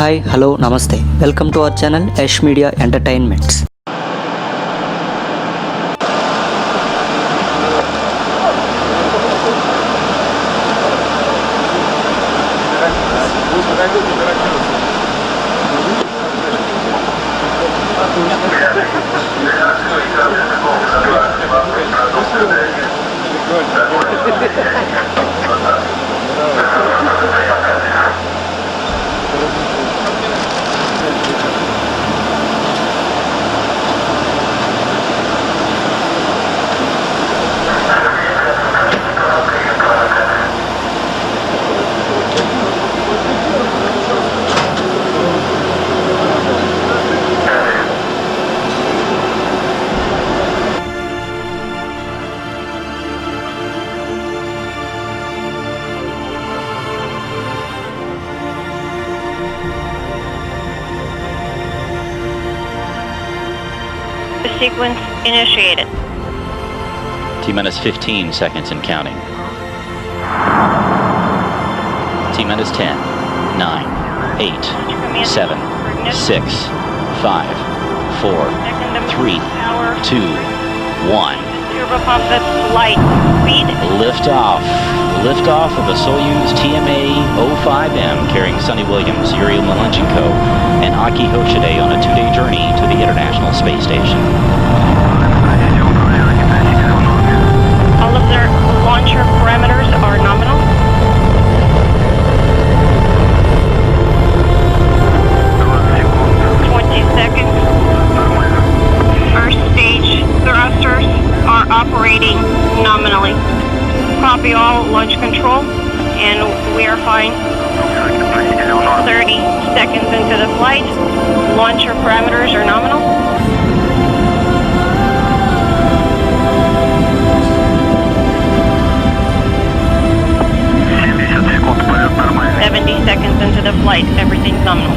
Hi, hello, namaste. Welcome to our channel YASH Media Entertainments. Sequence initiated. T-minus 15 seconds and counting. T-minus 10, 9, 8, 7, 6, 5, 4, 3, 2, 1. Turbopump at light speed. Liftoff. Liftoff of the Soyuz TMA-05M carrying Sonny Williams, Yuri Malenchenko, and Aki Hoshide on a 2-day journey to the International Space Station. All of their launcher parameters are nominal. Seconds. First stage thrusters are operating nominally. Copy all, launch control, and we are fine. 30 seconds into the flight. Launcher parameters are nominal. Seconds into the flight, everything's nominal.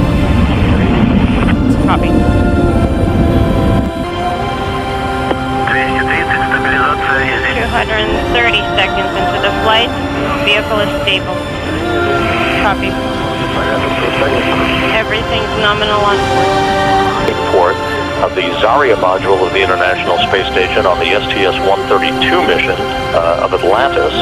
Copy. 230 seconds into the flight, vehicle is stable. Copy. Everything's nominal on board. Of the Zarya module of the International Space Station on the STS-132 mission of Atlantis.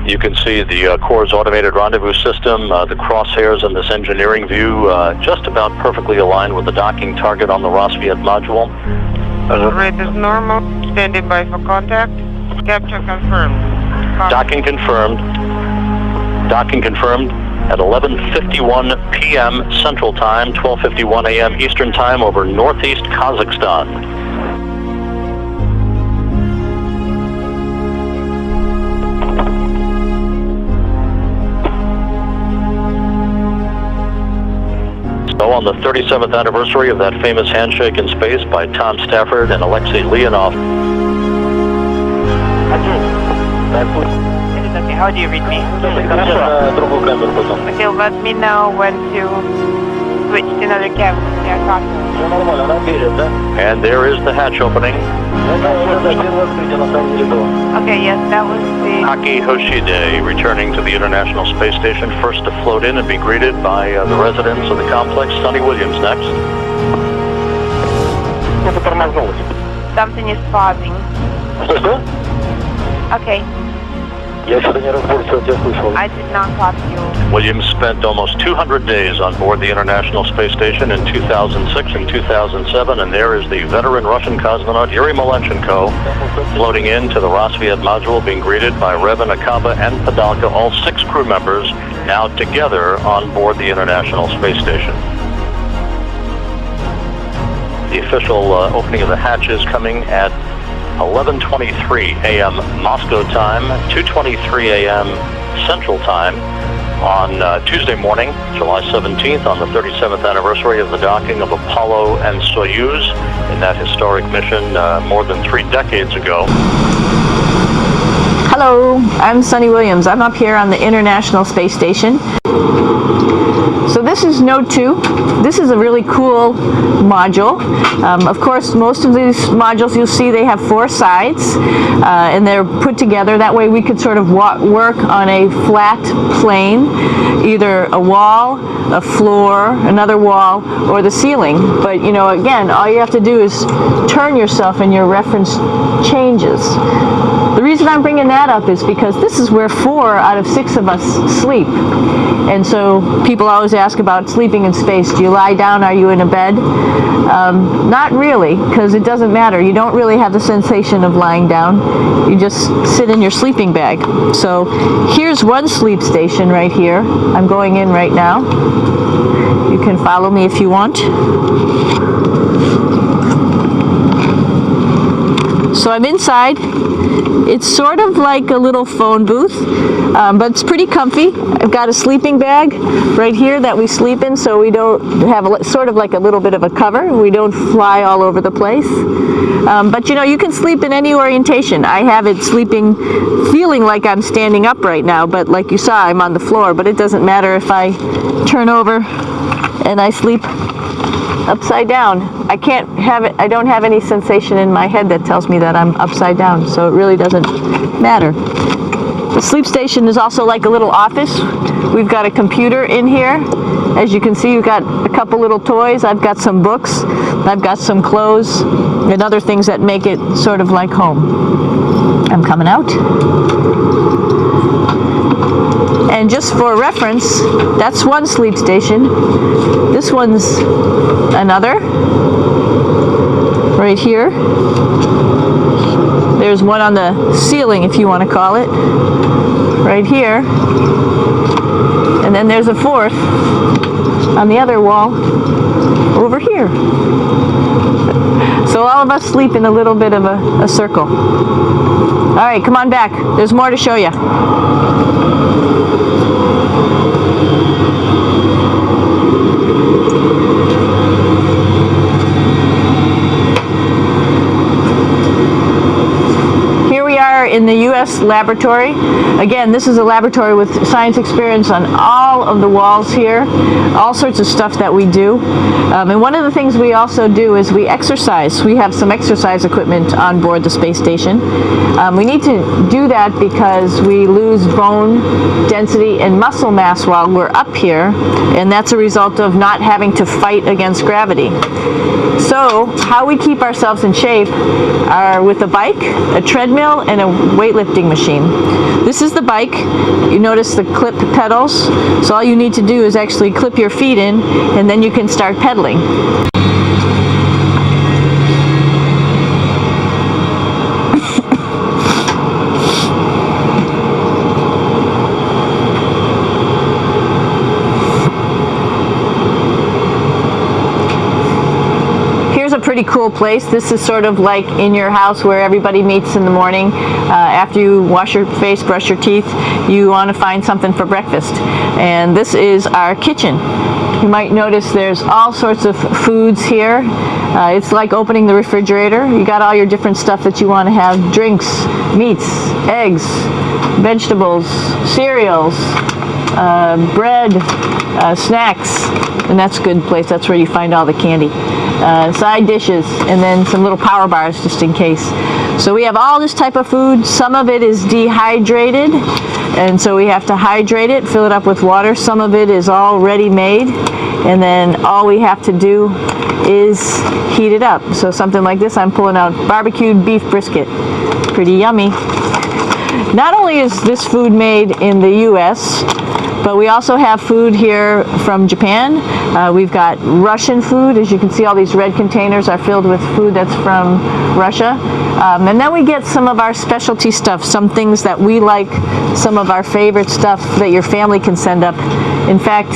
You can see the Core's automated rendezvous system, the crosshairs in this engineering view, just about perfectly aligned with the docking target on the Rosviet module. Rate is normal, standing by for contact. Capture confirmed. Docking confirmed. Docking confirmed at 11:51 p.m. Central Time, 12:51 a.m. Eastern Time over northeast Kazakhstan. So on the 37th anniversary of that famous handshake in space by Tom Stafford and Alexei Leonov. It is okay. How do you read me? Okay, let me know when to switch to another cabin. And there is the hatch opening. Okay, yes, that was the... Aki Hoshide returning to the International Space Station, first to float in and be greeted by the residents of the complex. Sonny Williams next. Something is pausing. Okay. I did not copy you. Williams spent almost 200 days on board the International Space Station in 2006 and 2007, and there is the veteran Russian cosmonaut Yuri Malenchenko floating into the Rosviet module, being greeted by Revin, Akaba, and Padalka, all 6 crew members now together on board the International Space Station. The official opening of the hatches coming at 11:23 a.m. Moscow time, 2:23 a.m. Central Time on Tuesday morning, July 17th, on the 37th anniversary of the docking of Apollo and Soyuz in that historic mission more than 3 decades ago. Hello, I'm Sunny Williams. I'm up here on the International Space Station. So this is Node 2. This is a really cool module. Of course, most of these modules you'll see they have 4 sides and they're put together. That way we could sort of work on a flat plane, either a wall, a floor, another wall, or the ceiling. But you know, again, all you have to do is turn yourself and your reference changes. The reason I'm bringing that up is because this is where 4 out of 6 of us sleep. And so people always ask about sleeping in space. Do you lie down? Are you in a bed? Not really, because it doesn't matter. You don't really have the sensation of lying down. You just sit in your sleeping bag. So here's one sleep station right here. I'm going in right now. You can follow me if you want. So I'm inside. It's sort of like a little phone booth, but it's pretty comfy. I've got a sleeping bag right here that we sleep in, so we don't have sort of like a little bit of a cover. We don't fly all over the place. But you know, you can sleep in any orientation. I have it sleeping, feeling like I'm standing up right now, but like you saw, I'm on the floor. But it doesn't matter if I turn over and I sleep upside down. I don't have any sensation in my head that tells me that I'm upside down, so it really doesn't matter. The sleep station is also like a little office. We've got a computer in here. As you can see, we've got a couple little toys. I've got some books. I've got some clothes and other things that make it sort of like home. I'm coming out. And just for reference, that's one sleep station. This one's another, right here. There's one on the ceiling, if you want to call it, right here. And then there's a 4th on the other wall over here. So all of us sleep in a little bit of a circle. All right, come on back. There's more to show you. In the U.S. laboratory. Again, this is a laboratory with science experience on all of the walls here, all sorts of stuff that we do. And one of the things we also do is we exercise. We have some exercise equipment on board the space station. We need to do that because we lose bone density and muscle mass while we're up here, and that's a result of not having to fight against gravity. So how we keep ourselves in shape are with a bike, a treadmill, and a weightlifting machine. This is the bike. You notice the clip pedals. So all you need to do is actually clip your feet in, and then you can start pedaling. Pretty cool place. This is sort of like in your house where everybody meets in the morning. After you wash your face, brush your teeth, you want to find something for breakfast. And this is our kitchen. You might notice there's all sorts of foods here. It's like opening the refrigerator. You got all your different stuff that you want to have. Drinks, meats, eggs, vegetables, cereals, bread, snacks. And that's a good place. That's where you find all the candy. Side dishes, and then some little power bars just in case. So we have all this type of food. Some of it is dehydrated, and so we have to hydrate it, fill it up with water. Some of it is already made, and then all we have to do is heat it up. So something like this, I'm pulling out barbecued beef brisket. Pretty yummy. Not only is this food made in the U.S., but we also have food here from Japan. We've got Russian food. As you can see, all these red containers are filled with food that's from Russia. And then we get some of our specialty stuff, some things that we like, some of our favorite stuff that your family can send up. In fact,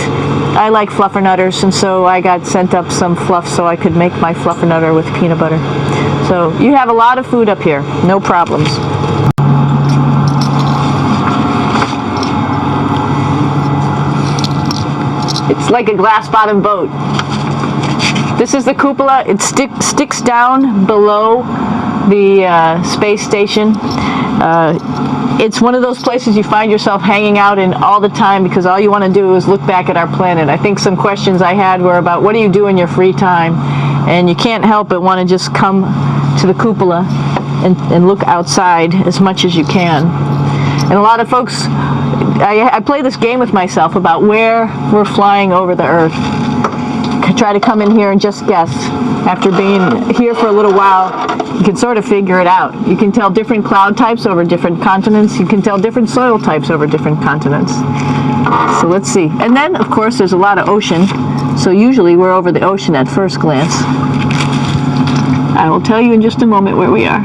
I like fluffernutters, and so I got sent up some fluff so I could make my fluffernutter with peanut butter. So you have a lot of food up here, no problems. It's like a glass-bottom boat. This is the cupola. It sticks down below the space station. It's one of those places you find yourself hanging out in all the time because all you want to do is look back at our planet. I think some questions I had were about what do you do in your free time, and you can't help but want to just come to the cupola and look outside as much as you can. And a lot of folks, I play this game with myself about where we're flying over the Earth. Try to come in here and just guess. After being here for a little while, you can sort of figure it out. You can tell different cloud types over different continents. You can tell different soil types over different continents. So let's see. And then, of course, there's a lot of ocean. So usually we're over the ocean at first glance. I will tell you in just a moment where we are.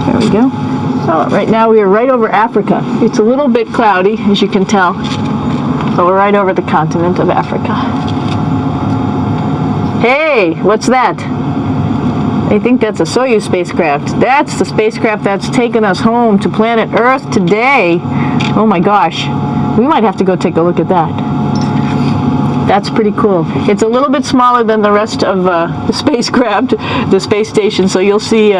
There we go. Oh, right now we are right over Africa. It's a little bit cloudy, as you can tell, but we're right over the continent of Africa. Hey, what's that? I think that's a Soyuz spacecraft. That's the spacecraft that's taken us home to planet Earth today. Oh my gosh. We might have to go take a look at that. That's pretty cool. It's a little bit smaller than the rest of the spacecraft, the space station, so you'll see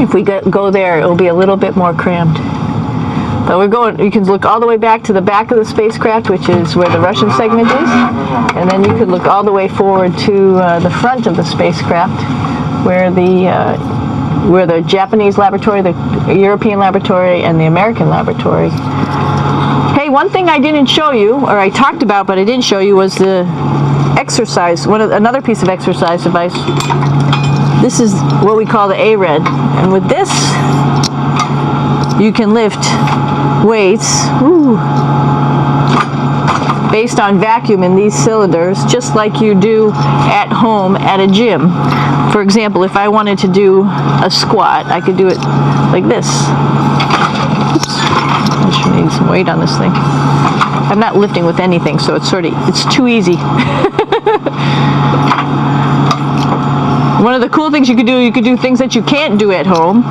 if we go there, it'll be a little bit more crammed. But we're going, you can look all the way back to the back of the spacecraft, which is where the Russian segment is, and then you could look all the way forward to the front of the spacecraft, where the Japanese laboratory, the European laboratory, and the American laboratory. Hey, one thing I didn't show you, or I talked about but I didn't show you, was the exercise, another piece of exercise device. This is what we call the ARED, and with this you can lift weights based on vacuum in these cylinders, just like you do at home at a gym. For example, if I wanted to do a squat, I could do it like this. I should need some weight on this thing. I'm not lifting with anything, so it's too easy. One of the cool things you could do things that you can't do at home.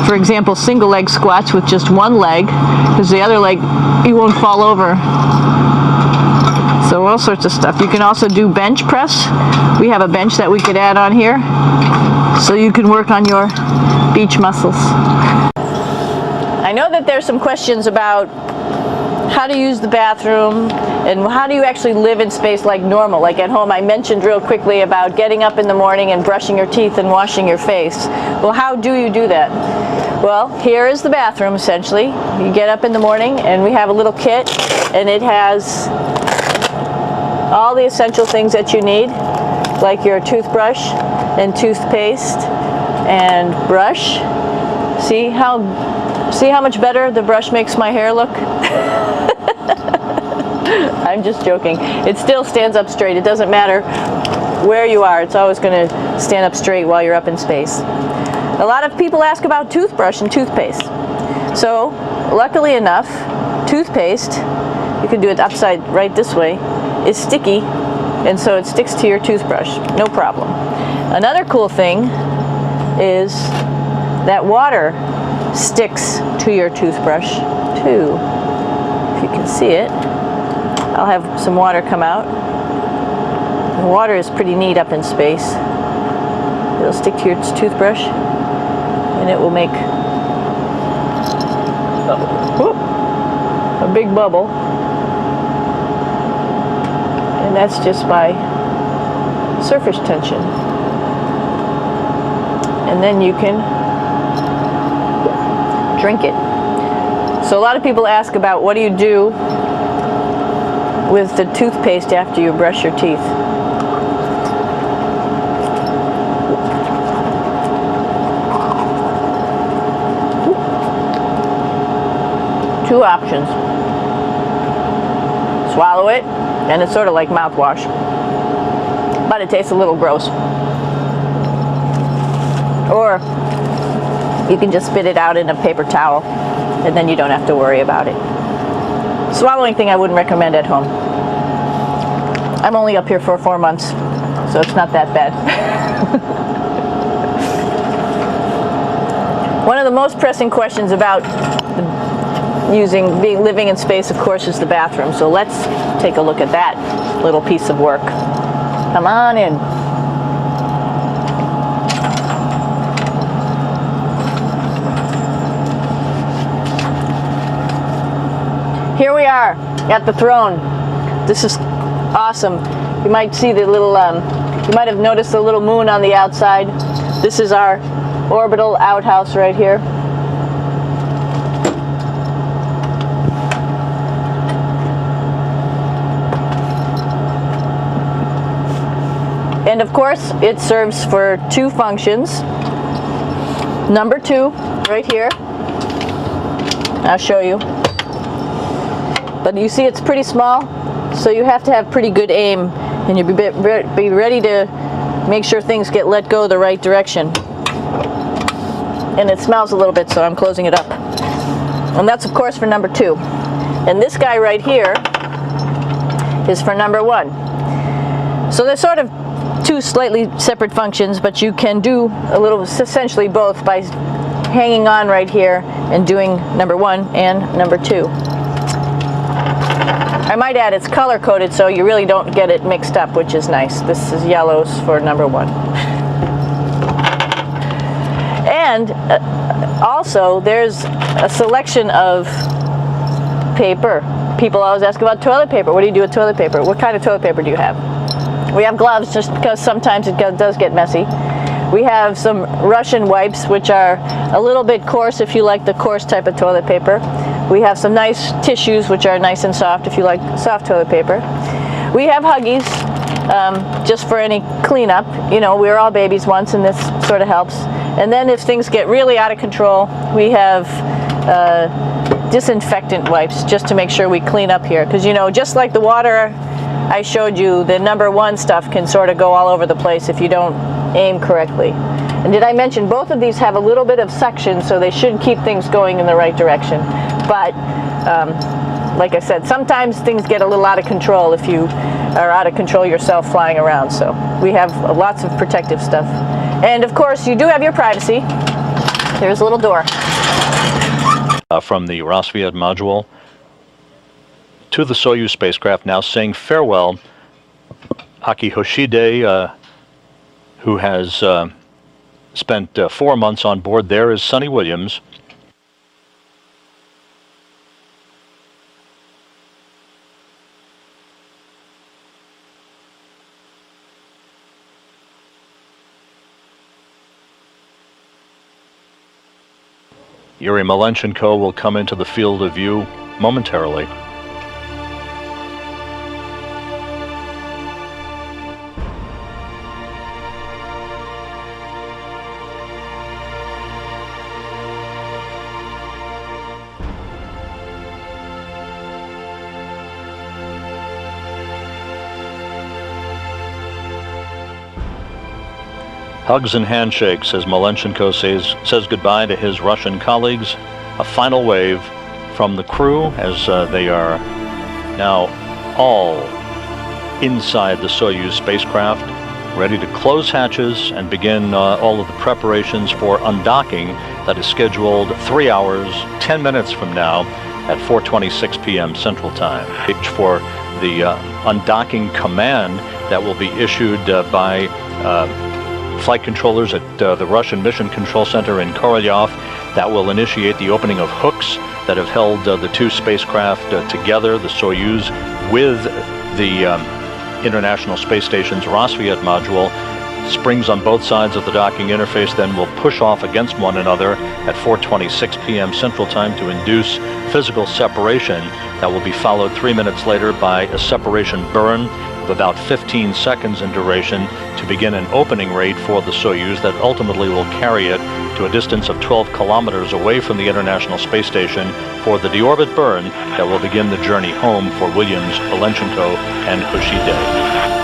For example, single leg squats with just one leg, because the other leg, you won't fall over. So all sorts of stuff. You can also do bench press. We have a bench that we could add on here, so you can work on your beach muscles. I know that there's some questions about how to use the bathroom and how do you actually live in space like normal, like at home. I mentioned real quickly about getting up in the morning and brushing your teeth and washing your face. Well, how do you do that? Well, here is the bathroom essentially. You get up in the morning and we have a little kit, and it has all the essential things that you need, like your toothbrush and toothpaste and brush. See how much better the brush makes my hair look? I'm just joking. It still stands up straight. It doesn't matter where you are. It's always going to stand up straight while you're up in space. A lot of people ask about toothbrush and toothpaste. So, luckily enough, toothpaste, you can do it upside right this way, is sticky, and so it sticks to your toothbrush. No problem. Another cool thing is that water sticks to your toothbrush too. If you can see it, I'll have some water come out. The water is pretty neat up in space. It'll stick to your toothbrush and it will make a big bubble, and that's just by surface tension. And then you can drink it. So a lot of people ask about what do you do with the toothpaste after you brush your teeth. Two options. Swallow it, and it's sort of like mouthwash, but it tastes a little gross. Or you can just spit it out in a paper towel, and then you don't have to worry about it. Swallowing thing I wouldn't recommend at home. I'm only up here for 4 months, so it's not that bad. One of the most pressing questions about living in space, of course, is the bathroom. So let's take a look at that little piece of work. Come on in. Here we are at the throne. This is awesome. You might see the little, you might have noticed the little moon on the outside. This is our orbital outhouse right here. And of course, it serves for two functions. Number 2, right here. I'll show you. But you see it's pretty small, so you have to have pretty good aim, and you'll be ready to make sure things get let go the right direction. And it smells a little bit, so I'm closing it up. And that's of course for number 2. And this guy right here is for number 1. So they're sort of two slightly separate functions, but you can do a little, essentially both, by hanging on right here and doing number 1 and number 2. I might add it's color coded, so you really don't get it mixed up, which is nice. This is yellows for number 1. And also there's a selection of paper. People always ask about toilet paper. What do you do with toilet paper? What kind of toilet paper do you have? We have gloves, just because sometimes it does get messy. We have some Russian wipes, which are a little bit coarse if you like the coarse type of toilet paper. We have some nice tissues, which are nice and soft if you like soft toilet paper. We have Huggies, just for any cleanup. You know, we were all babies once, and this sort of helps. And then if things get really out of control, we have disinfectant wipes, just to make sure we clean up here. Because, you know, just like the water I showed you, the number 1 stuff can sort of go all over the place if you don't aim correctly. And did I mention both of these have a little bit of suction, so they should keep things going in the right direction. But like I said, sometimes things get a little out of control if you are out of control yourself flying around. So we have lots of protective stuff. And of course, you do have your privacy. There's a little door. From the Rassvet module to the Soyuz spacecraft, now saying farewell. Aki Hoshide, who has spent 4 months on board there, is Sonny Williams. Yuri Malenchenko will come into the field of view momentarily. Hugs and handshakes as Malenchenko says goodbye to his Russian colleagues. A final wave from the crew as they are now all inside the Soyuz spacecraft, ready to close hatches and begin all of the preparations for undocking that is scheduled 3 hours, 10 minutes from now at 4:26 p.m. Central Time. For the undocking command that will be issued by flight controllers at the Russian Mission Control Center in Korolyov, that will initiate the opening of hooks that have held the two spacecraft together, the Soyuz with the International Space Station's Rassvet module. Springs on both sides of the docking interface then will push off against one another at 4:26 p.m. Central Time to induce physical separation that will be followed 3 minutes later by a separation burn of about 15 seconds in duration to begin an opening rate for the Soyuz that ultimately will carry it to a distance of 12 kilometers away from the International Space Station for the deorbit burn that will begin the journey home for Williams, Malenchenko, and Hoshide.